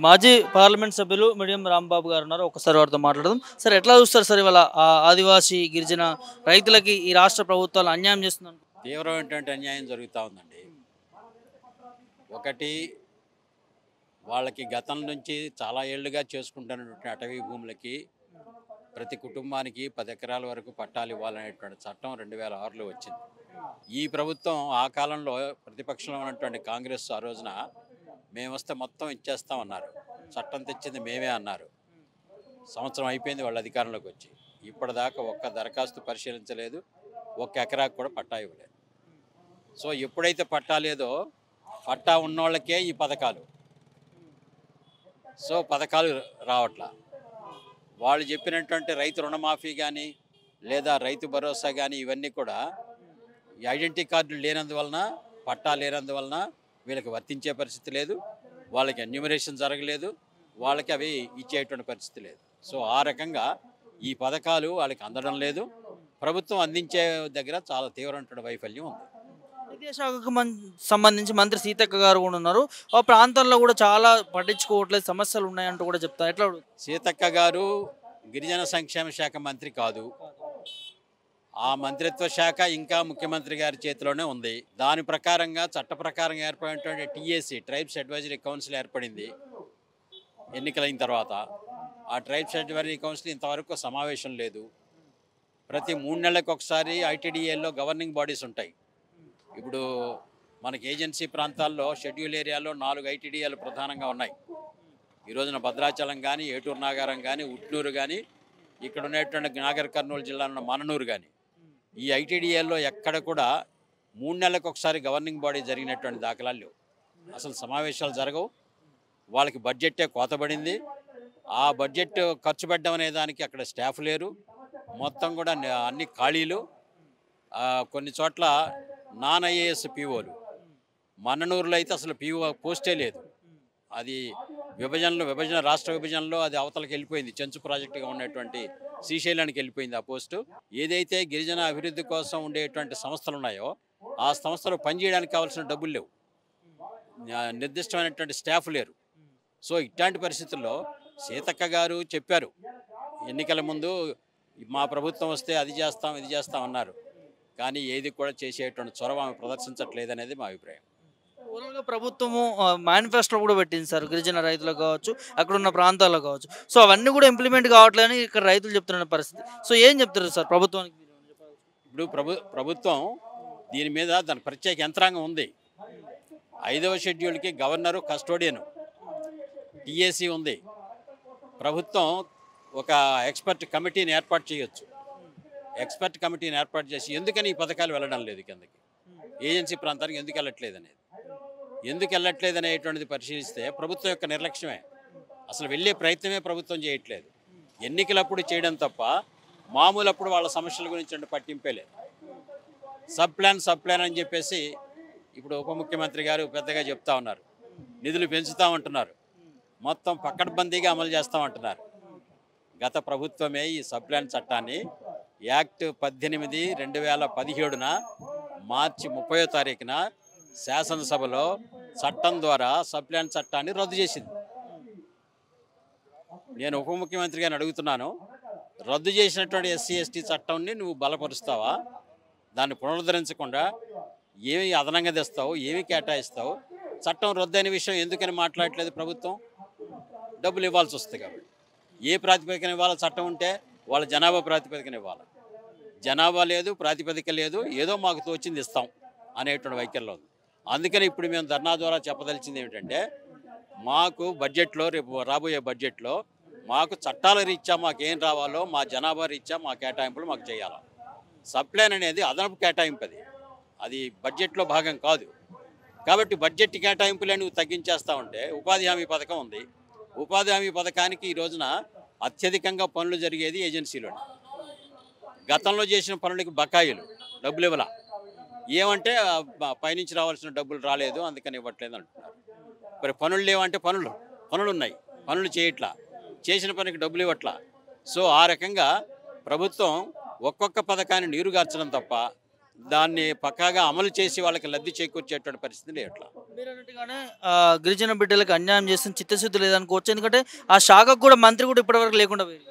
మాజీ పార్లమెంట్ సభ్యులు మిడియం రాంబాబు గారు ఉన్నారు. ఒకసారి వారితో మాట్లాడదాం. సార్ ఎట్లా చూస్తారు సార్ ఇవాళ ఆదివాసీ గిరిజన రైతులకి ఈ రాష్ట్ర ప్రభుత్వాలు అన్యాయం చేస్తున్నారు? తీవ్రమైనటువంటి అన్యాయం జరుగుతూ ఉందండి. ఒకటి, వాళ్ళకి గతం నుంచి చాలా ఏళ్లుగా చేసుకుంటున్నటువంటి అటవీ భూములకి ప్రతి కుటుంబానికి 10 ఎకరాల వరకు పట్టాలు ఇవ్వాలనేటువంటి చట్టం 2006లో వచ్చింది. ఈ ప్రభుత్వం ఆ కాలంలో ప్రతిపక్షంలో ఉన్నటువంటి కాంగ్రెస్ ఆ రోజున మేము వస్తే మొత్తం ఇచ్చేస్తామన్నారు. చట్టం తెచ్చింది మేమే అన్నారు. సంవత్సరం అయిపోయింది వాళ్ళ అధికారంలోకి వచ్చి. ఇప్పటిదాకా ఒక్క దరఖాస్తు పరిశీలించలేదు, ఒక్క ఎకరాకు కూడా పట్టా ఇవ్వలేదు. సో ఎప్పుడైతే పట్టా లేదో పట్టా ఉన్నోళ్ళకే ఈ పథకాలు, సో పథకాలు రావట్లా. వాళ్ళు చెప్పినటువంటి రైతు రుణమాఫీ కానీ లేదా రైతు భరోసా కానీ ఇవన్నీ కూడా ఈ ఐడెంటిటీ కార్డులు లేనందువలన, పట్టా లేనందువలన వీళ్ళకి వర్తించే పరిస్థితి లేదు, వాళ్ళకి ఎన్యూమరేషన్ జరగలేదు, వాళ్ళకి అవి ఇచ్చేటువంటి పరిస్థితి లేదు. సో ఆ రకంగా ఈ పథకాలు వాళ్ళకి అందడం లేదు. ప్రభుత్వం అందించే దగ్గర చాలా తీవ్రమైన వైఫల్యం ఉంది. విద్యాశాఖకు సంబంధించి మంత్రి సీతక్క గారు కూడా ఉన్నారు. ఆ ప్రాంతాల్లో కూడా చాలా పట్టించుకోవట్లేదు, సమస్యలు ఉన్నాయంటూ కూడా చెప్తారు. ఎట్లా? సీతక్క గారు గిరిజన సంక్షేమ శాఖ మంత్రి కాదు. ఆ మంత్రిత్వ శాఖ ఇంకా ముఖ్యమంత్రి గారి చేతిలోనే ఉంది. దాని ప్రకారంగా చట్ట ప్రకారంగా ఏర్పడినటువంటి టీఏసీ, ట్రైబ్స్ అడ్వైజరీ కౌన్సిల్ ఏర్పడింది ఎన్నికలైన తర్వాత. ఆ ట్రైబ్స్ అడ్వైజరీ కౌన్సిల్ ఇంతవరకు సమావేశం లేదు. ప్రతి 3 నెలలకు ఒకసారి ఐటీడీఏల్లో గవర్నింగ్ బాడీస్ ఉంటాయి. ఇప్పుడు మనకి ఏజెన్సీ ప్రాంతాల్లో షెడ్యూల్ ఏరియాలో 4 ఐటీడీఏలు ప్రధానంగా ఉన్నాయి. ఈ రోజున భద్రాచలం కానీ, ఏటూరు నాగారం కానీ, ఉట్నూరు కానీ, ఇక్కడ ఉన్నటువంటి నాగర్ కర్నూలు జిల్లాలో మననూరు కానీ, ఈ ఐటీడీఏల్లో ఎక్కడ కూడా 3 నెలలకు ఒకసారి గవర్నింగ్ బాడీ జరిగినటువంటి దాఖలాలు లేవు. అసలు సమావేశాలు జరగవు. వాళ్ళకి బడ్జెట్టే కోతబడింది. ఆ బడ్జెట్ ఖర్చు పెట్టడం అనే దానికి అక్కడ స్టాఫ్ లేరు. మొత్తం కూడా అన్ని ఖాళీలు. కొన్ని చోట్ల నాన్ ఐఏఎస్ పీఓలు. మన్ననూరులో అయితే అసలు పీఓ పోస్టే లేదు. అది విభజన రాష్ట్ర విభజనలో అది అవతలకి వెళ్ళిపోయింది. చెంచు ప్రాజెక్టుగా ఉన్నటువంటి శ్రీశైలానికి వెళ్ళిపోయింది ఆ పోస్టు. ఏదైతే గిరిజన అభివృద్ధి కోసం ఉండేటువంటి సంస్థలు ఉన్నాయో ఆ సంస్థలు పనిచేయడానికి కావాల్సిన డబ్బులు లేవు, నిర్దిష్టమైనటువంటి స్టాఫ్ లేరు. సో ఇట్లాంటి పరిస్థితుల్లో సీతక్క గారు చెప్పారు ఎన్నికల ముందు, మా ప్రభుత్వం వస్తే అది చేస్తాం ఇది చేస్తాం అన్నారు. కానీ ఏది కూడా చేసేటువంటి చొరవ ఆమె ప్రదర్శించట్లేదనేది మా అభిప్రాయం. ఓవరాల్గా ప్రభుత్వము మేనిఫెస్టో కూడా పెట్టింది సార్, గిరిజన రైతులకు కావచ్చు, అక్కడ ఉన్న ప్రాంతాల్లో కావచ్చు. సో అవన్నీ కూడా ఇంప్లిమెంట్ కావట్లేదని ఇక్కడ రైతులు చెప్తున్న పరిస్థితి. సో ఏం చెప్తారు సార్ ప్రభుత్వానికి? ఇప్పుడు ప్రభుత్వం దీని మీద దాని ప్రత్యేక యంత్రాంగం ఉంది. 5వ షెడ్యూల్కి గవర్నరు, కస్టోడియను, టీఏసీ ఉంది. ప్రభుత్వం ఒక ఎక్స్పర్ట్ కమిటీని ఏర్పాటు చేయొచ్చు. ఎక్స్పర్ట్ కమిటీని ఏర్పాటు చేసి ఎందుకని ఈ పథకాలు వెళ్ళడం లేదు కిందకి, ఏజెన్సీ ప్రాంతానికి ఎందుకు వెళ్ళట్లేదు అనేది, ఎందుకు వెళ్ళట్లేదు అనేటువంటిది పరిశీలిస్తే ప్రభుత్వం యొక్క నిర్లక్ష్యమే. అసలు వెళ్ళే ప్రయత్నమే ప్రభుత్వం చేయట్లేదు. ఎన్నికలప్పుడు చేయడం తప్ప మామూలప్పుడు వాళ్ళ సమస్యల గురించి పట్టింపే లేదు. సబ్ ప్లాన్ అని చెప్పేసి ఇప్పుడు ఉప ముఖ్యమంత్రి గారు పెద్దగా చెప్తా ఉన్నారు. నిధులు పెంచుతామంటున్నారు, మొత్తం పకడ్బందీగా అమలు చేస్తామంటున్నారు. గత ప్రభుత్వమే ఈ సబ్ ప్లాన్ చట్టాన్ని యాక్ట్ 18/2017 మార్చి 30వ తారీఖున శాసనసభలో చట్టం ద్వారా సబ్ ప్లాన్ చట్టాన్ని రద్దు చేసింది. నేను ఉప ముఖ్యమంత్రి గారిని అడుగుతున్నాను, రద్దు చేసినటువంటి ఎస్సీ ఎస్టీ చట్టాన్ని నువ్వు బలపరుస్తావా? దాన్ని పునరుద్ధరించకుండా ఏమి అదనంగా తెస్తావు, ఏమి కేటాయిస్తావు? చట్టం రద్దు అయిన విషయం ఎందుకని మాట్లాడట్లేదు ప్రభుత్వం? డబ్బులు ఇవ్వాల్సి వస్తుంది కాబట్టి. ఏ ప్రాతిపదికన ఇవ్వాలి? చట్టం ఉంటే వాళ్ళ జనాభా ప్రాతిపదికన ఇవ్వాలి. జనాభా లేదు, ప్రాతిపదిక లేదు, ఏదో మాకు తోచింది ఇస్తాం అనేటువంటి వైఖరిలో ఉంది. అందుకని ఇప్పుడు మేము ధర్నా ద్వారా చెప్పదలిచింది ఏమిటంటే, మాకు బడ్జెట్లో, రేపు రాబోయే బడ్జెట్లో మాకు చట్టాల రీత్యా మాకేం రావాలో మా జనాభా రీత్యా మా కేటాయింపులు మాకు చేయాలి. సప్లైన్ అనేది అదనపు కేటాయింపు, అది బడ్జెట్లో భాగం కాదు. కాబట్టి బడ్జెట్ కేటాయింపులే నువ్వు తగ్గించేస్తా ఉంటే, ఉపాధి హామీ పథకం ఉంది. ఉపాధి హామీ పథకానికి ఈ రోజున అత్యధికంగా పనులు జరిగేది ఏజెన్సీలోనే. గతంలో చేసిన పనులకి బకాయిలు, డబ్బులు ఇవ్వాల. ఏమంటే పైనుంచి రావాల్సిన డబ్బులు రాలేదు అందుకని ఇవ్వట్లేదు అంటున్నారు. మరి పనులు లేవంటే పనులు ఉన్నాయి, పనులు చేయట్లా, చేసిన పనికి డబ్బులు ఇవ్వట్లా. సో ఆ రకంగా ప్రభుత్వం ఒక్కొక్క పథకాన్ని నీరుగార్చడం తప్ప దాన్ని పక్కాగా అమలు చేసి వాళ్ళకి లబ్ధి చేకూర్చేటువంటి పరిస్థితి లేట్లా. మీరు అన్నట్టుగానే గిరిజన బిడ్డలకు అన్యాయం చేసిన చిత్తశుద్ధి లేదనుకోవచ్చు. ఎందుకంటే ఆ శాఖకు కూడా మంత్రి కూడా ఇప్పటివరకు లేకుండా పోయింది.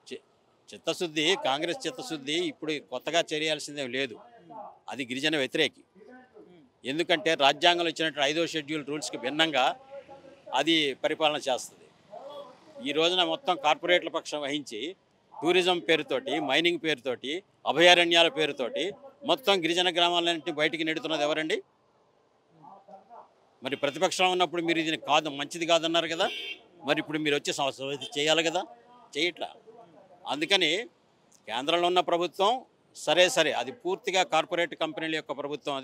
చి- చిత్తశుద్ధి, కాంగ్రెస్ చిత్తశుద్ధి ఇప్పుడు కొత్తగా చేయాల్సిందేం లేదు. అది గిరిజన వ్యతిరేకి. ఎందుకంటే రాజ్యాంగంలో ఇచ్చినట్టు 5వ షెడ్యూల్ రూల్స్కి భిన్నంగా అది పరిపాలన చేస్తుంది. ఈ రోజున మొత్తం కార్పొరేట్ల పక్షం వహించి టూరిజం పేరుతోటి, మైనింగ్ పేరుతోటి, అభయారణ్యాల పేరుతోటి మొత్తం గిరిజన గ్రామాలన్నింటినీ బయటికి నెడుతున్నది ఎవరండి? మరి ప్రతిపక్షంలో ఉన్నప్పుడు మీరు ఇది కాదు, మంచిది కాదన్నారు కదా. మరి ఇప్పుడు మీరు వచ్చి ఇది చేయాలి కదా, చేయట్లా. అందుకని కేంద్రంలో ఉన్న ప్రభుత్వం సరే అది పూర్తిగా కార్పొరేట్ కంపెనీల యొక్క ప్రభుత్వం,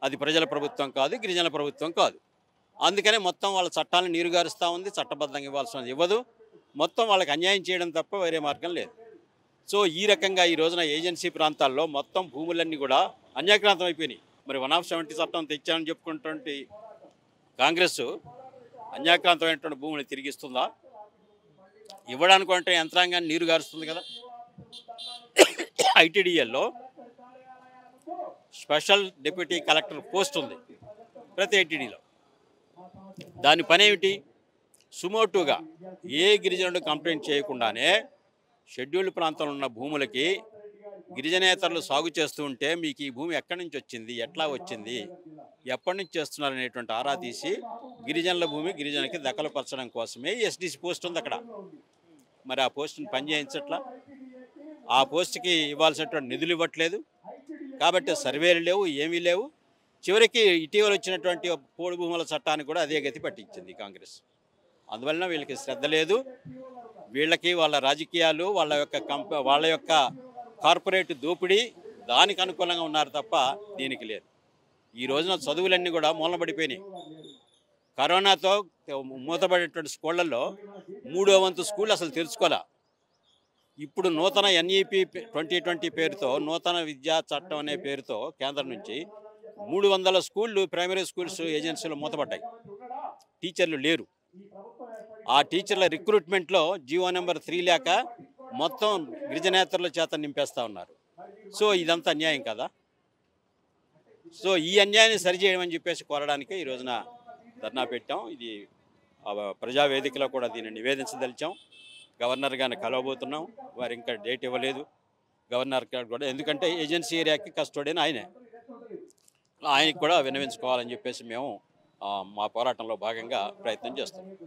అది ప్రజల ప్రభుత్వం కాదు, గిరిజన ప్రభుత్వం కాదు. అందుకనే మొత్తం వాళ్ళ చట్టాలను నీరుగారుస్తూ ఉంది. చట్టబద్ధంగా ఇవ్వాల్సినది ఇవ్వదు. మొత్తం వాళ్ళకి అన్యాయం చేయడం తప్ప వేరే మార్గం లేదు. సో ఈ రకంగా ఈ రోజున ఏజెన్సీ ప్రాంతాల్లో మొత్తం భూములన్నీ కూడా అన్యాక్రాంతం అయిపోయినాయి. మరి 170 చట్టం తెచ్చామని చెప్పుకున్నటువంటి కాంగ్రెస్ అన్యాక్రాంతమైనటువంటి భూములు తిరిగిస్తుందా? ఇవ్వడానికంటే యంత్రాంగాన్ని నీరు గారుస్తుంది కదా. ఐటీడీఎల్లో స్పెషల్ డిప్యూటీ కలెక్టర్ పోస్ట్ ఉంది ప్రతి ఐటీడీలో. దాని పని ఏమిటి? సుమోటుగా ఏ గిరిజనుడు కంప్లైంట్ చేయకుండానే షెడ్యూల్డ్ ప్రాంతంలో ఉన్న భూములకి గిరిజనేతరులు సాగు చేస్తూ ఉంటే మీకు ఈ భూమి ఎక్కడి నుంచి వచ్చింది, ఎట్లా వచ్చింది, ఎప్పటి నుంచి చేస్తున్నారు అనేటువంటి ఆరా తీసి గిరిజనుల భూమి గిరిజనకి దఖలుపరచడం కోసమే ఎస్డిసి పోస్ట్ ఉంది అక్కడ. మరి ఆ పోస్టుని పనిచేయించట్లా, ఆ పోస్ట్కి ఇవ్వాల్సినటువంటి నిధులు ఇవ్వట్లేదు. కాబట్టి సర్వేలు లేవు, ఏమీ లేవు. చివరికి ఇటీవల వచ్చినటువంటి పోడు భూముల చట్టానికి కూడా అదే గతి పట్టించింది కాంగ్రెస్. అందువలన వీళ్ళకి శ్రద్ధ లేదు. వీళ్ళకి వాళ్ళ రాజకీయాలు, వాళ్ళ యొక్క కార్పొరేట్ దోపిడీ దానికి అనుకూలంగా ఉన్నారు తప్ప దీనికి లేదు. ఈ రోజున చదువులన్నీ కూడా మూలబడిపోయినాయి. కరోనాతో మూతపడేటువంటి స్కూళ్ళల్లో 3వ వంతు స్కూళ్ళు అసలు తెరుచుకోలే. ఇప్పుడు నూతన ఎన్ఈపి 2020 పేరుతో, నూతన విద్యా చట్టం అనే పేరుతో కేంద్రం నుంచి 300 స్కూళ్ళు, ప్రైమరీ స్కూల్స్ ఏజెన్సీలో మూతపడ్డాయి. టీచర్లు లేరు. ఆ టీచర్ల రిక్రూట్మెంట్లో జీవో నెంబర్ 3 లేక మొత్తం గిరిజనేతరుల చేత నింపేస్తూ ఉన్నారు. సో ఇదంతా అన్యాయం కదా. సో ఈ అన్యాయాన్ని సరిచేయమని చెప్పేసి కోరడానికి ఈ రోజున ధర్నా పెట్టాం. ఇది ప్రజావేదికలో కూడా దీన్ని నివేదించదలిచాం. గవర్నర్ గారిని కలవబోతున్నాం. వారు ఇంకా డేట్ ఇవ్వలేదు గవర్నర్ గారు కూడా. ఎందుకంటే ఏజెన్సీ ఏరియాకి కస్టోడియన్ ఆయనకి కూడా విన్నవించుకోవాలని చెప్పేసి మేము మా పోరాటంలో భాగంగా ప్రయత్నం చేస్తాం.